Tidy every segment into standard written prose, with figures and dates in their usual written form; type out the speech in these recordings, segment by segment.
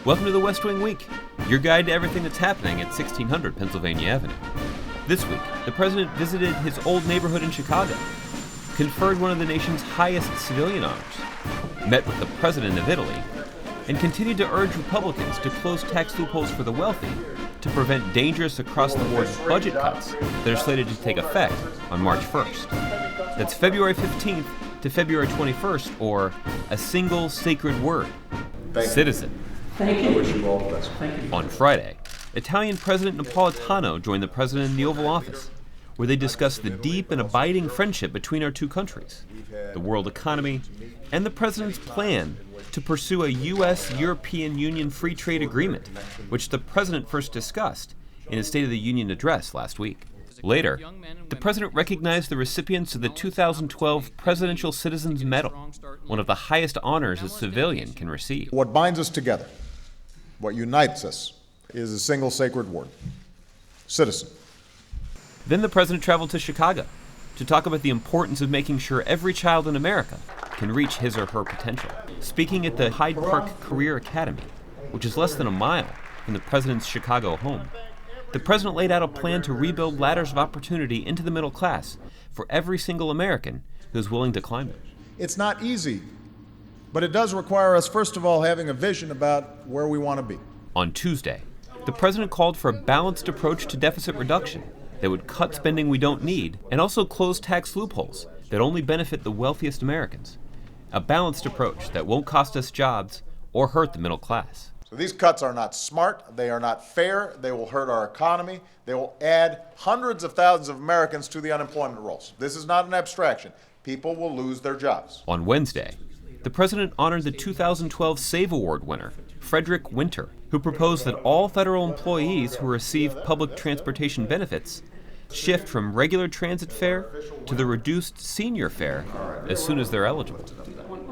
Welcome to the West Wing Week, your guide to everything that's happening at 1600 Pennsylvania Avenue. This week, the president visited his old neighborhood in Chicago, conferred one of the nation's highest civilian honors, met with the president of Italy, and continued to urge Republicans to close tax loopholes for the wealthy to prevent dangerous across-the-board budget cuts that are slated to take effect on March 1st. That's February 15th to February 21st, or a single sacred word, citizen. Thank you. I wish you all the best. Thank you. On Friday, Italian President Napolitano joined the president in the Oval Office, where they discussed the deep and abiding friendship between our two countries, the world economy, and the president's plan to pursue a U.S.-European Union free trade agreement, which the president first discussed in his State of the Union address last week. Later, the president recognized the recipients of the 2012 Presidential Citizens Medal, one of the highest honors a civilian can receive. What binds us together, what unites us, is a single sacred word: citizen. Then the president traveled to Chicago to talk about the importance of making sure every child in America can reach his or her potential. Speaking at the Hyde Park Career Academy, which is less than a mile from the president's Chicago home, the president laid out a plan to rebuild ladders of opportunity into the middle class for every single American who is willing to climb them. It's not easy, but it does require us, first of all, having a vision about where we want to be. On Tuesday, the president called for a balanced approach to deficit reduction that would cut spending we don't need and also close tax loopholes that only benefit the wealthiest Americans. A balanced approach that won't cost us jobs or hurt the middle class. So these cuts are not smart, they are not fair, they will hurt our economy, they will add hundreds of thousands of Americans to the unemployment rolls. This is not an abstraction. People will lose their jobs. On Wednesday, the president honored the 2012 SAVE Award winner, Frederick Winter, who proposed that all federal employees who receive public transportation benefits shift from regular transit fare to the reduced senior fare as soon as they're eligible.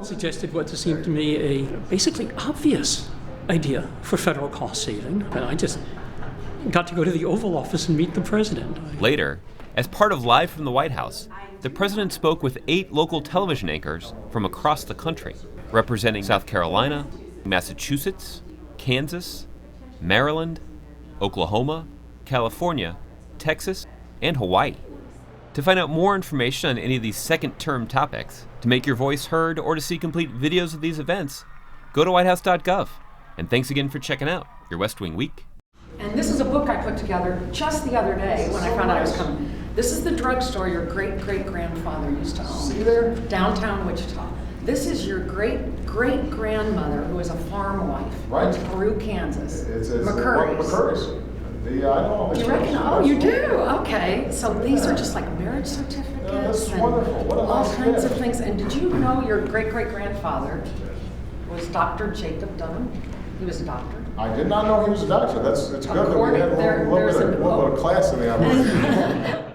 Suggested what seemed to me a basically obvious idea for federal cost saving, and I just got to go to the Oval Office and meet the president. Later, as part of Live from the White House, the president spoke with 8 local television anchors from across the country, representing South Carolina, Massachusetts, Kansas, Maryland, Oklahoma, California, Texas, and Hawaii. To find out more information on any of these second-term topics, to make your voice heard, or to see complete videos of these events, go to whitehouse.gov. And thanks again for checking out your West Wing Week. And this is a book I put together just the other day when I found out I was coming. This is the drugstore your great-great-grandfather used to own. See there? Downtown Wichita. This is your great-great-grandmother who was a farm wife. Right. In Peru, Kansas. It's McCurry's. McCurry's. I know. Do you reckon? Oh, you do? Okay. So these are just like marriage certificates. That's and wonderful. What a all nice kinds gift. of things. And did you know your great-great-grandfather was Dr. Jacob Dunham? He was a doctor. I did not know he was a doctor. It's good that we According- had a there's little bit an- of class in the operation.